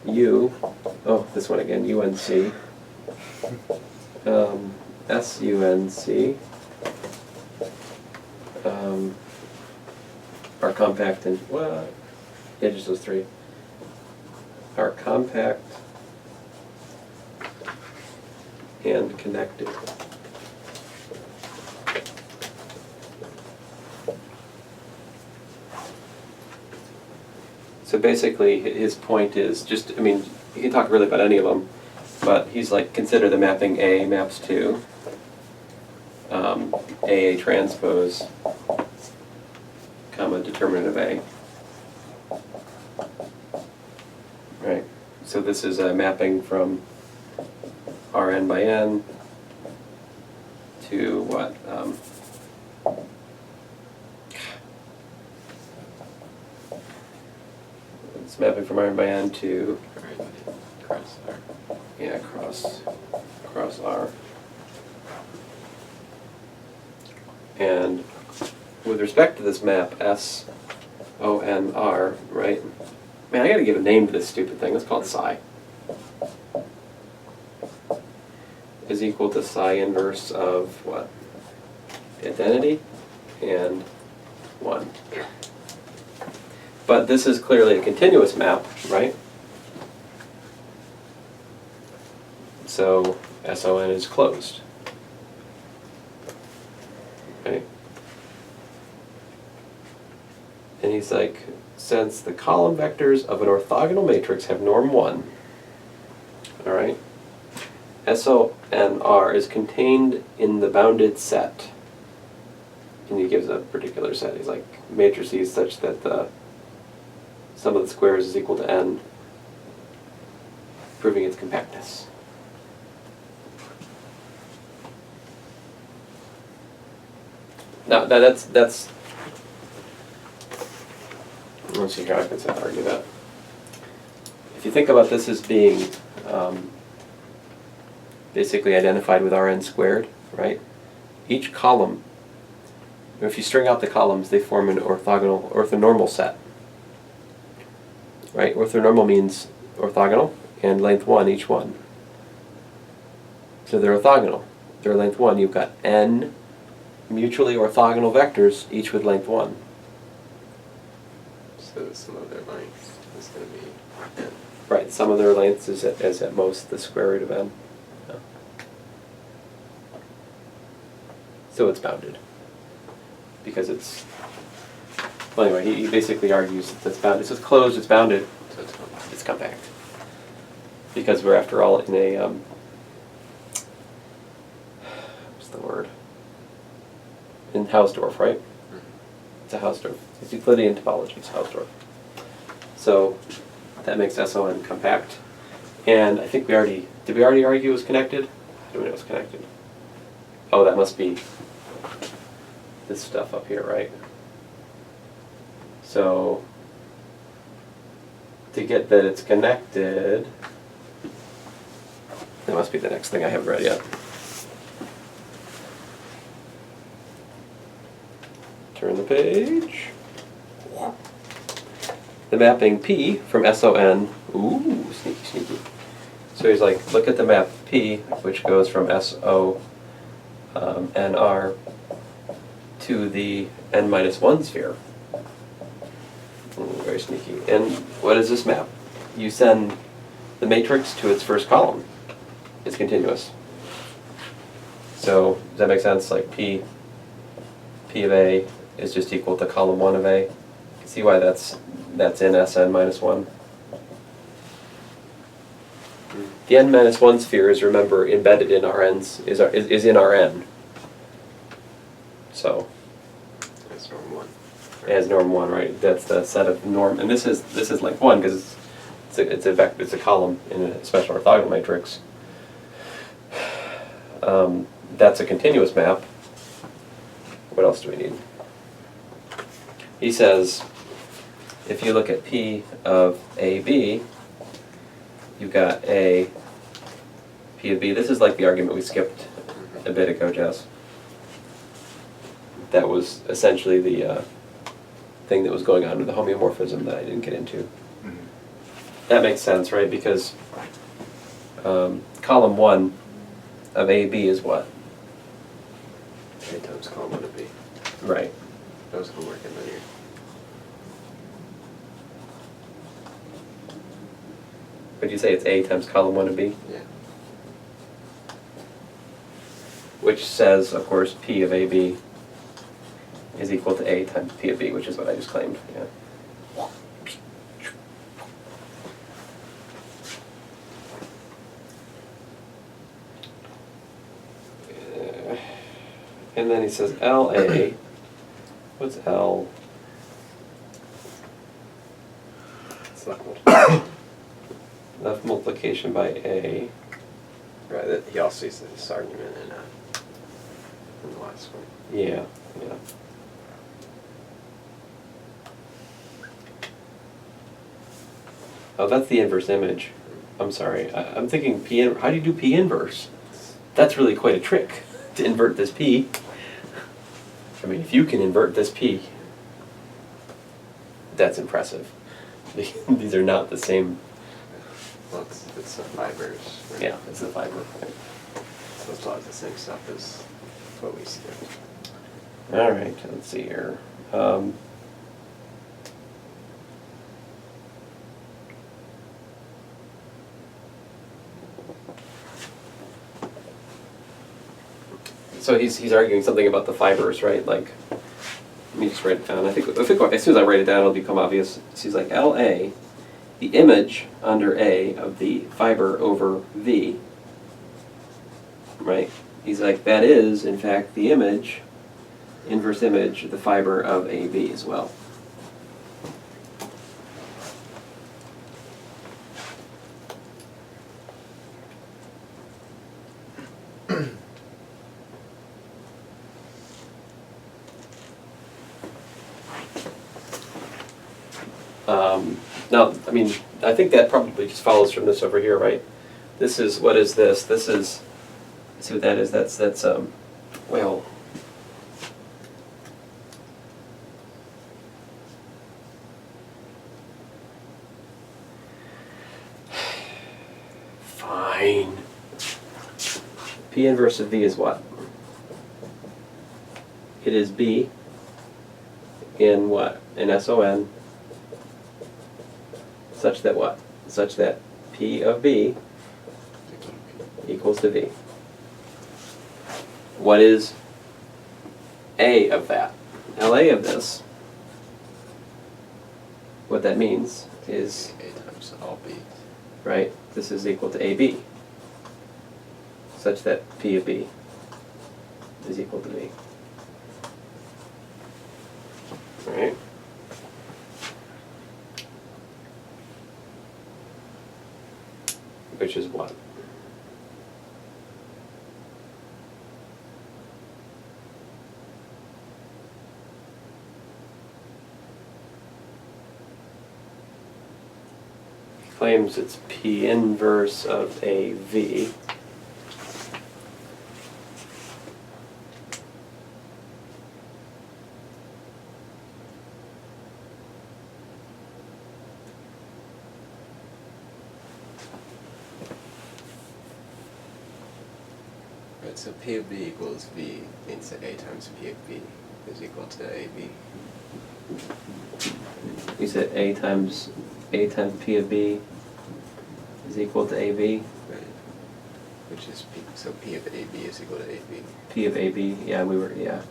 U, oh, this one again, UNC, SUNC, are compact and, well, yeah, just those three, are compact and connected. So basically, his point is just, I mean, you can talk really about any of them, but he's like, consider the mapping A maps to AA transpose, comma, determinant of A. Right. So this is a mapping from Rn by n to what? It's mapping from Rn by n to Cross R. yeah, cross R. And with respect to this map, SONR, right? Man, I gotta give a name to this stupid thing. It's called psi. Is equal to psi inverse of what? Identity and 1. But this is clearly a continuous map, right? So SON is closed. Okay. And he's like, since the column vectors of an orthogonal matrix have norm 1, all right, SONR is contained in the bounded set. And he gives a particular set. He's like, matrices such that the sum of the squares is equal to n, proving its compactness. Now, that's let's see how I can argue that. If you think about this as being basically identified with Rn squared, right? Each column, if you string out the columns, they form an orthonormal set. Right? Orthonormal means orthogonal and length 1 each one. So they're orthogonal. They're length 1. You've got n mutually orthogonal vectors, each with length 1. So the sum of their lengths is going to be n. Right, sum of their lengths is at most the square root of n. Yeah. So it's bounded. Because it's, well anyway, he basically argues that it's bounded. So it's closed, it's bounded, So it's compact. it's compact. Because we're after all in a, what's the word? In Hausdorff, right? It's a Hausdorff. It's Euclidean topology, it's Hausdorff. So that makes SON compact. And I think did we already argue it was connected? How do we know it was connected? Oh, that must be this stuff up here, right? So to get that it's connected, that must be the next thing I haven't read yet. Turn the page. The mapping P from SON, ooh, sneaky, sneaky. So he's like, look at the map P, which goes from SONR to the n-1 sphere. Ooh, very sneaky. And what is this map? You send the matrix to its first column. It's continuous. So does that make sense? Like P of A is just equal to column 1 of A. You can see why that's in Sn-1. The n-1 sphere is, remember, embedded in Rn's, is in Rn. So That's norm 1. as norm 1, right? That's the set of norm, and this is length 1 because it's a vector, it's a column in a special orthogonal matrix. That's a continuous map. What else do we need? He says, if you look at P of AB, you've got a P of B. This is like the argument we skipped a bit ago, Jess. That was essentially the thing that was going on with the homeomorphism that I didn't get into. that makes sense, right? Because column 1 of AB is what? A times column 1 of B. Right. That was homework in linear. Would you say it's A times column 1 of B? Yeah. Which says, of course, P of AB is equal to A times P of B, which is what I just claimed. Yeah. And then he says LA. What's L? It's left multiplication. Left multiplication by A. Right, that he also uses this argument in the last one. Yeah, yeah. Oh, that's the inverse image. I'm sorry. I'm thinking P. How do you do P inverse? That's really quite a trick to invert this P. I mean, if you can invert this P, that's impressive. These are not the same. Well, it's the fibers. Right? Yeah, it's the fiber. So it's a lot of the same stuff as what we skipped. All right, let's see here. So he's arguing something about the fibers, right? Like, let me just write it down. I think as soon as I write it down, it'll become obvious. So he's like LA, the image under A of the fiber over V, right? He's like, that is, in fact, the image, inverse image, of the fiber of AB as well. Now, I mean, I think that probably just follows from this over here, right? This is, what is this? This is, let's see what that is. That's well, fine. P inverse of V is what? It is B in what? In SON. Such that what? Such that P of B equals to V. What is A of that? LA of this, what that means is, A times all B. right, this is equal to AB, such that P of B is equal to V. Right? Which is what? He claims it's P inverse of AV. Right, so P of B equals V means that A times P of B is equal to AB. You said A times P of B is equal to AB. Right. Which is P, so P of AB is equal to AB. P of AB, yeah, yeah.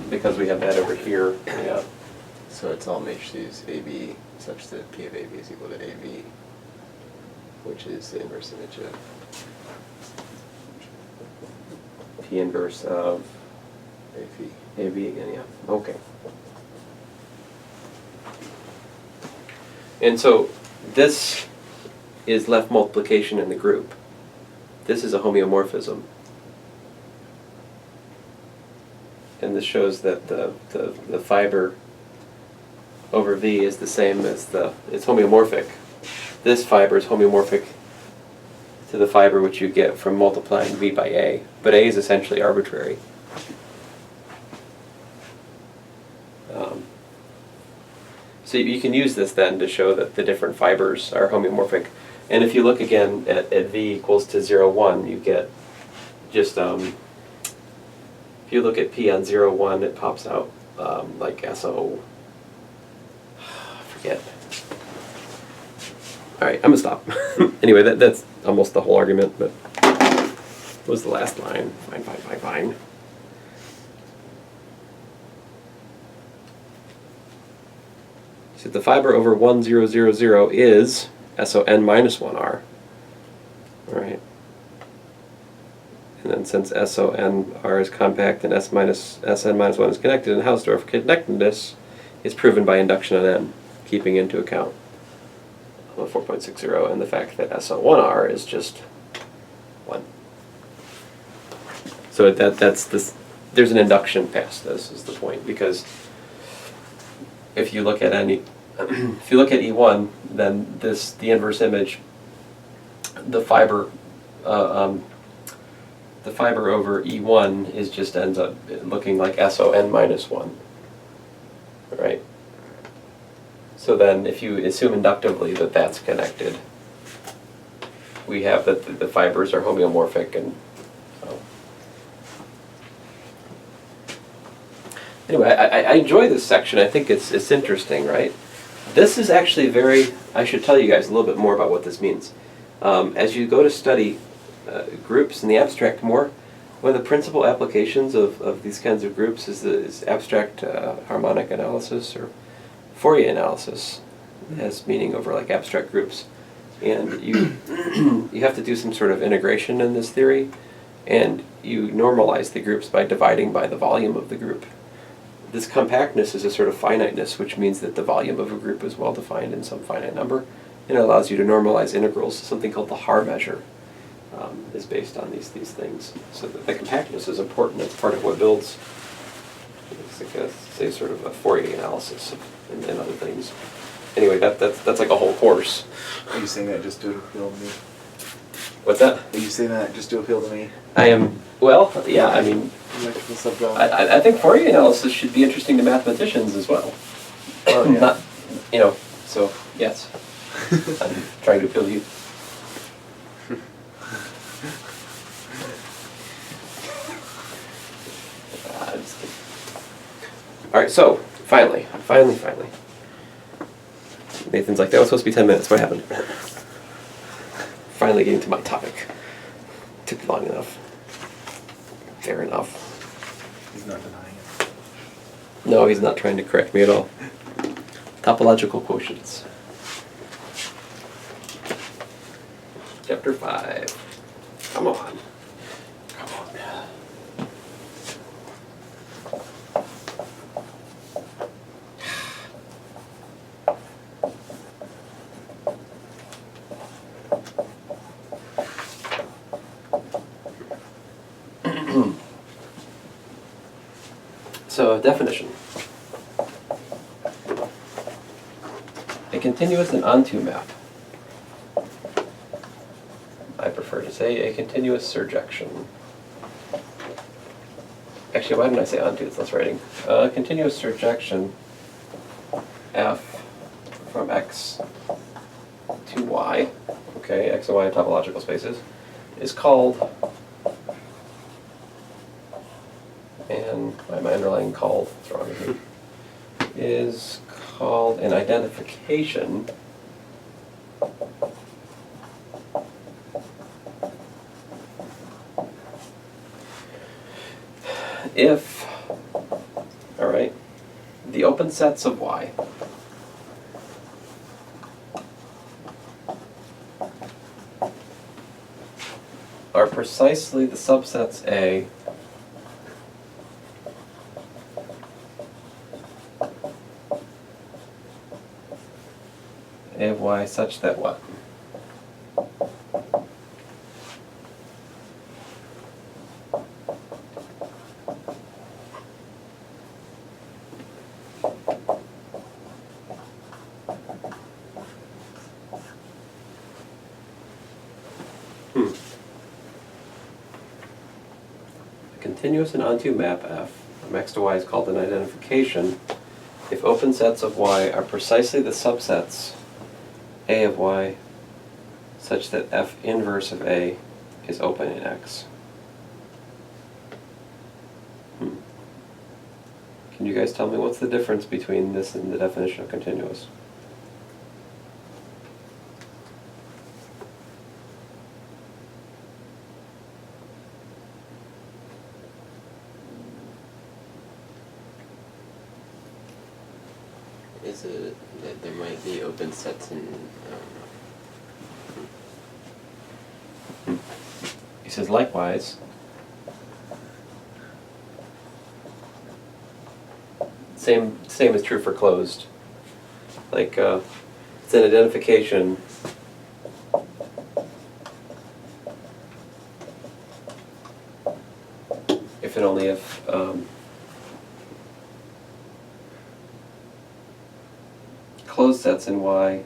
Because we have that over here, yeah. So it's all matrices AB such that P of AB is equal to AB, which is the inverse image of P inverse of AV. AB again, yeah. Okay. And so this is left multiplication in the group. This is a homeomorphism. And this shows that the fiber over V is the same as it's homeomorphic. This fiber is homeomorphic to the fiber which you get from multiplying V by A. But A is essentially arbitrary. So you can use this then to show that the different fibers are homeomorphic. And if you look again at V equals to 0, 1, you get just, if you look at P on 0, 1, it pops out like SO, I forget. All right, I'm gonna stop. Anyway, that's almost the whole argument, but what was the last line? Fine. So the fiber over 1, 0, 0, 0 is SON minus 1R. All right. And then since SONR is compact and SN minus 1 is connected in Hausdorff, connectedness is proven by induction on N, keeping into account 4.60 and the fact that SO1R is just 1. So that's this. There's an induction past this is the point, because if you look at if you look at E1, then the inverse image, the fiber over E1 is just ends up looking like SON minus 1, right? So then if you assume inductively that that's connected, we have that the fibers are homeomorphic, and so. Anyway, I enjoy this section. I think it's interesting, right? This is actually I should tell you guys a little bit more about what this means. As you go to study groups in the abstract more, one of the principal applications of these kinds of groups is abstract harmonic analysis or Fourier analysis, as meaning over like abstract groups. And you you have to do some sort of integration in this theory, and you normalize the groups by dividing by the volume of the group. This compactness is a sort of finiteness, which means that the volume of a group is well defined in some finite number, and it allows you to normalize integrals. Something called the Haar measure is based on these things. So the compactness is important. It's part of what builds, it's like say, sort of a Fourier analysis and other things. Anyway, that's like a whole course. Are you saying that just to appeal to me? What's that? Are you saying that just to appeal to me? I am, well, yeah, I mean, Electrical subject. I think Fourier analysis should be interesting to mathematicians as well. Oh, yeah. Not, so, yes. I'm trying to appeal to you. Just kidding. All right, so, finally. Nathan's like, that was supposed to be 10 minutes. What happened? Finally getting to my topic. Took long enough. Fair enough. He's not denying it. No, he's not trying to correct me at all. Topological quotients. Chapter 5. Come on. So, definition. A continuous and onto map. I prefer to say a continuous surjection. Actually, why didn't I say onto? It's less writing. Continuous surjection F from X to Y, okay, X and Y topological spaces, is called, and why am I underlining called? What's wrong with me? Is called an identification if, all right, the open sets of Y are precisely the subsets A of Y such that what? A continuous and onto map F from X to Y is called an identification if open sets of Y are precisely the subsets A of Y such that F inverse of A is open in X. Can you guys tell me what's the difference between this and the definition of continuous? Is it that there might be open sets in, He says likewise, same is true for closed. Like it's an identification. If and only if closed sets in Y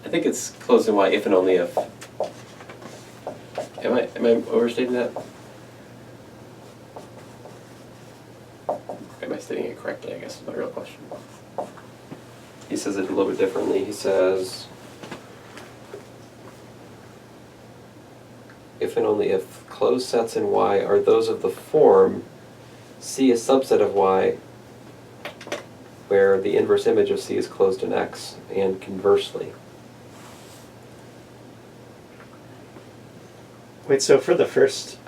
I think it's closed in Y if and only if. Am I overstating that? Am I stating it correctly, I guess is my real question. He says it a little bit differently. He says, if and only if closed sets in Y are those of the form C is subset of Y where the inverse image of C is closed in X, and conversely. Wait, so for the first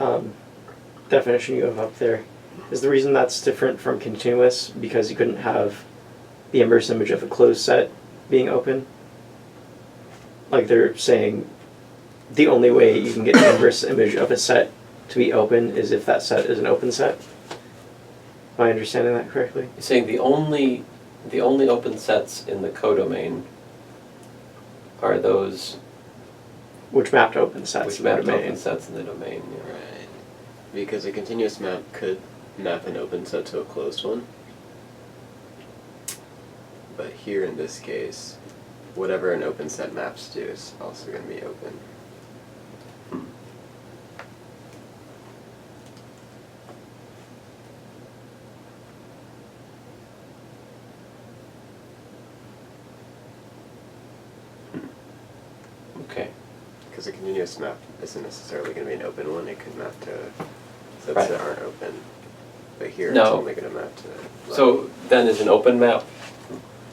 definition you have up there, is the reason that's different from continuous because you couldn't have the inverse image of a closed set being open? Like they're saying the only way you can get the inverse image of a set to be open is if that set is an open set? Am I understanding that correctly? He's saying the only open sets in the codomain are those Which map to open sets which in the map to domain. open sets in the domain. Yeah. right? Because a continuous map could map an open set to a closed one. But here in this case, whatever an open set maps to is also going to be open. Okay. Because a continuous map isn't necessarily going to be an open one. It could map to sets Right. that aren't open. But here it's No. only going to map to... So then is an open map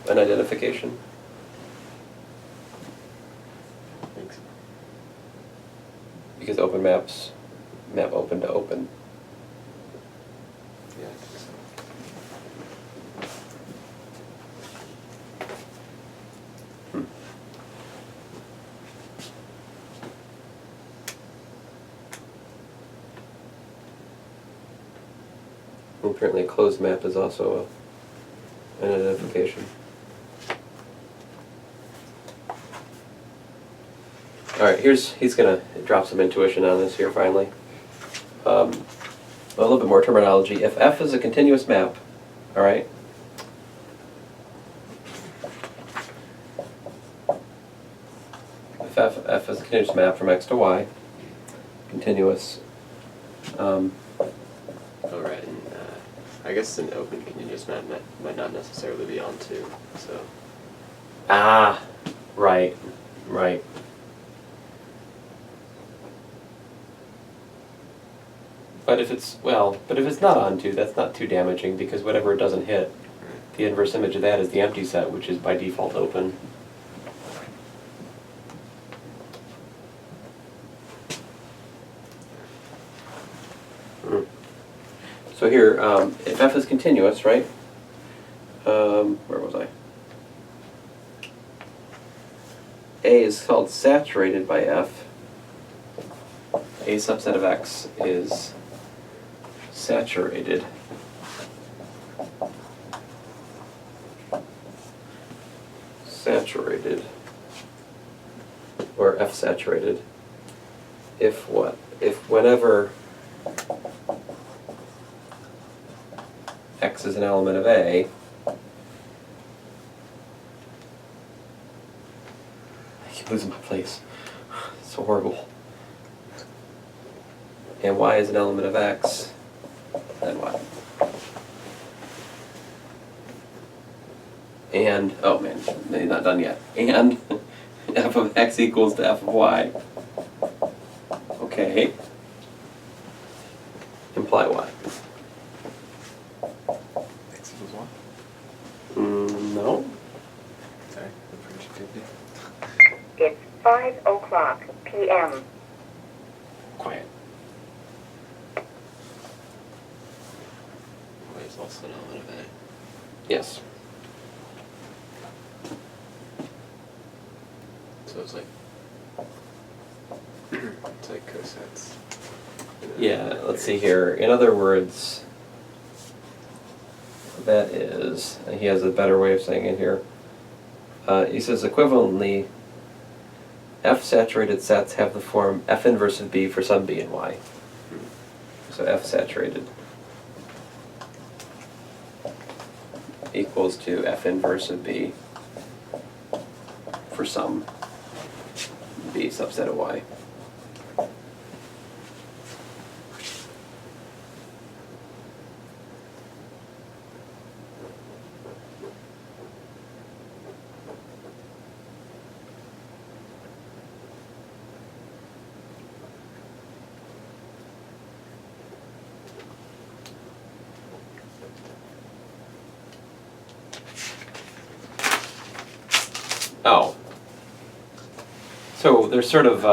an identification? I think so. Because open maps map open to open. Yeah, I think so. And apparently a closed map is also an identification. Alright, he's gonna drop some intuition on this here finally. A little bit more terminology. If F is a continuous map, alright? If F is a continuous map from X to Y, continuous, Oh, right. And, I guess an open continuous map might not necessarily be on two, so... right. But if it's not on two, that's not too damaging because whatever it doesn't hit, the inverse image of that is the empty set, which is by default open. So here, if F is continuous, right? Where was I? A is called saturated by F. A subset of X is saturated. Saturated. Or F saturated. If what? If whenever X is an element of A, losing my place. It's so horrible. And y is an element of x, then what? And, oh man, maybe not done yet. And f of x equals to f of y. Okay. Imply what? X equals 1. No. Sorry, the French activity. It's 5:00 p.m. Quiet. Y is also an element of A. Yes. So it's like cosets. Yeah, let's see here. In other words, that is, he has a better way of saying it here. He says equivalently, F saturated sets have the form F inverse of B for some B and Y. So F saturated equals to F inverse of B for some B subset of Y. Oh. So there's sort of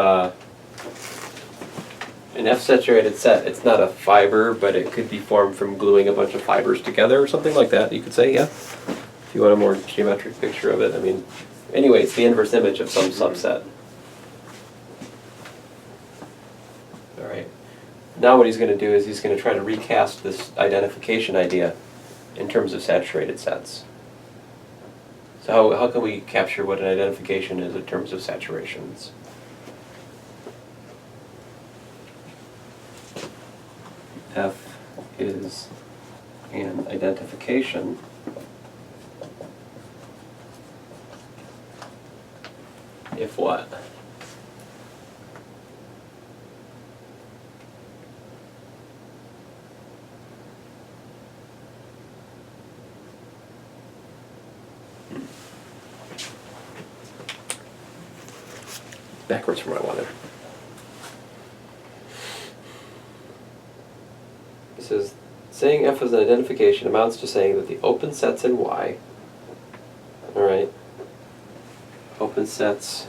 an F-saturated set. It's not a fiber, but it could be formed from gluing a bunch of fibers together or something like that, you could say, yeah? If you want a more geometric picture of it. I mean, anyway, it's the inverse image of some subset. All right. Now what he's going to do is he's going to try to recast this identification idea in terms of saturated sets. So how can we capture what an identification is in terms of saturations? F is an identification if what? Backwards from what I wanted. It says, saying F is an identification amounts to saying that the open sets in Y, all right, open sets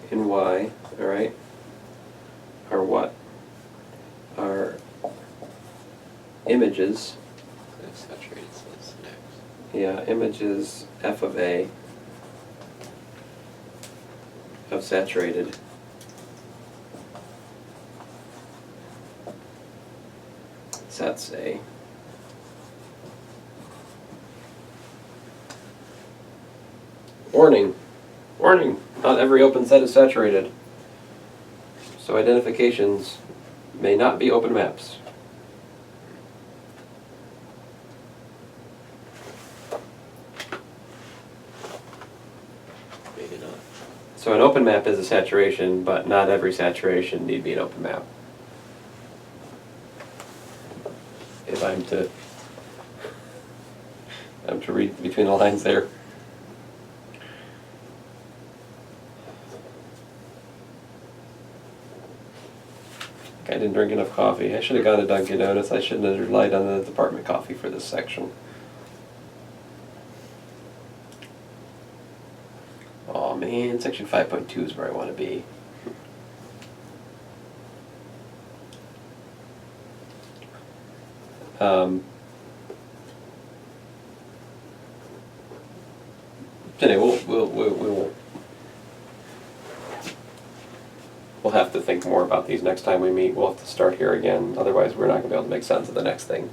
in Y, all right, are what? Are images. Saturated sets in X. Yeah, images F of A of saturated sets A. Warning! Warning! Not every open set is saturated. So identifications may not be open maps. Maybe not. So an open map is a saturation, but not every saturation need be an open map. If I'm to read between the lines there. I didn't drink enough coffee. I should have gone to Dunkin' Donuts. I shouldn't have relied on the department coffee for this section. Oh man, section 5.2 is where I want to be. Anyway, we'll have to think more about these next time we meet. We'll have to start here again. Otherwise, we're not going to be able to make sense of the next thing.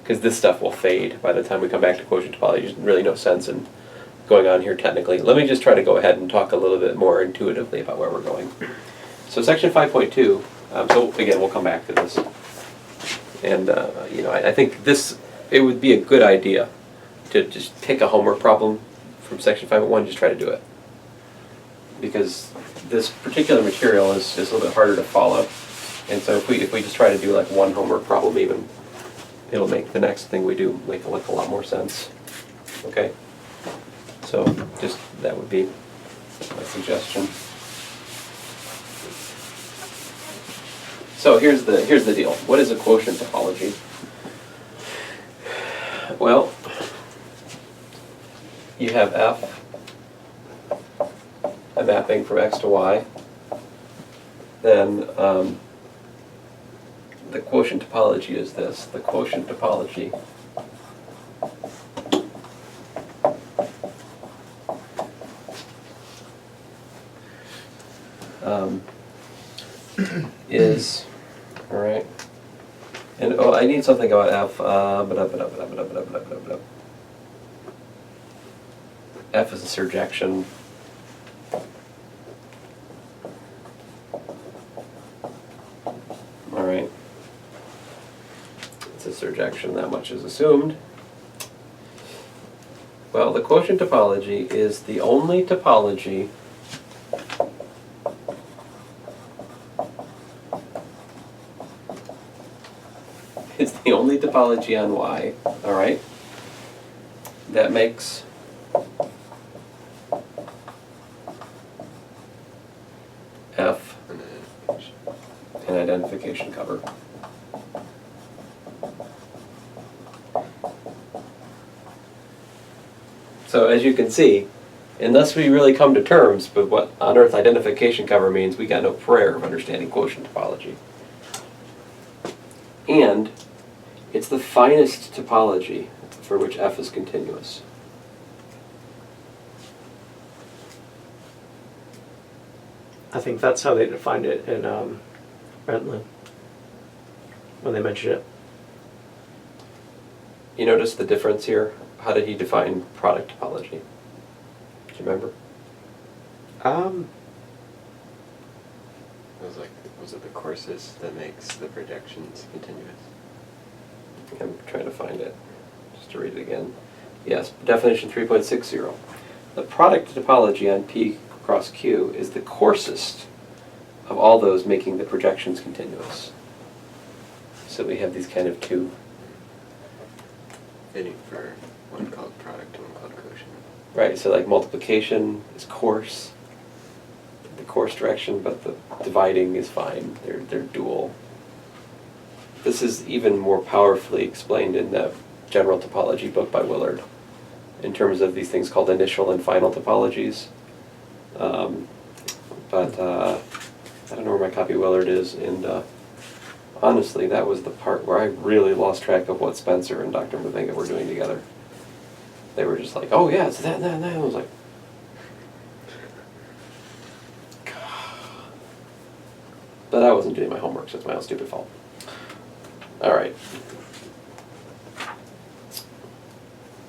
Because this stuff will fade by the time we come back to quotient topology. There's really no sense in going on here technically. Let me just try to go ahead and talk a little bit more intuitively about where we're going. So section 5.2, so again, we'll come back to this. And, I think it would be a good idea to just pick a homework problem from section 5.1, just try to do it. Because this particular material is a little bit harder to follow. And so if we just try to do like one homework problem even, it'll make the next thing we do make a lot more sense. Okay? So just, that would be my suggestion. So here's the deal. What is a quotient topology? Well, you have F, a mapping from X to Y. Then the quotient topology is this. The quotient topology is, all right, and oh, I need something about F. F is a surjection. All right, it's a surjection. That much is assumed. Well, the quotient topology is the only topology on Y, all right, that makes F an identification cover. So as you can see, unless we really come to terms with what on earth identification cover means, we got no prayer of understanding quotient topology. And it's the finest topology for which F is continuous. I think that's how they defined it in Rentlin when they mentioned it. You notice the difference here? How did he define product topology? Do you remember? Was it the courses that makes the projections continuous? I'm trying to find it, just to read it again. Yes, definition 3.60. The product topology on P cross Q is the coarsest of all those making the projections continuous. So we have these kind of two. Fitting for one called product and one called quotient. Right, so like multiplication is coarse, the coarse direction, but the dividing is fine. They're dual. This is even more powerfully explained in the general topology book by Willard in terms of these things called initial and final topologies. But I don't know where my copy of Willard is, and honestly, that was the part where I really lost track of what Spencer and Dr. Mavenga were doing together. They were just like, oh yeah, it's that, and that. I was like, but I wasn't doing my homework, so it's my own stupid fault. All right.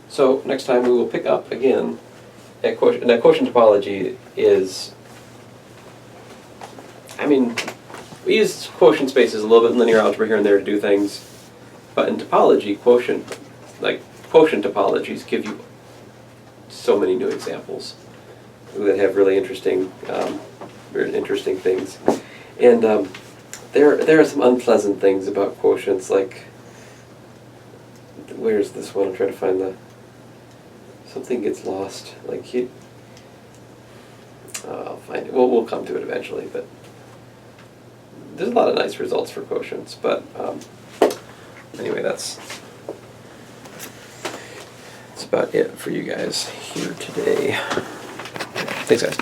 So next time we will pick up again at quotient. Now quotient topology is, I mean, we use quotient spaces a little bit in linear algebra here and there to do things, but in topology, quotient topologies give you so many new examples that have really interesting things. And there are some unpleasant things about quotients, like, where's this one? I'm trying to find something gets lost. Like, I'll find it. We'll come to it eventually, but there's a lot of nice results for quotients. But anyway, that's about it for you guys here today. Thanks, guys.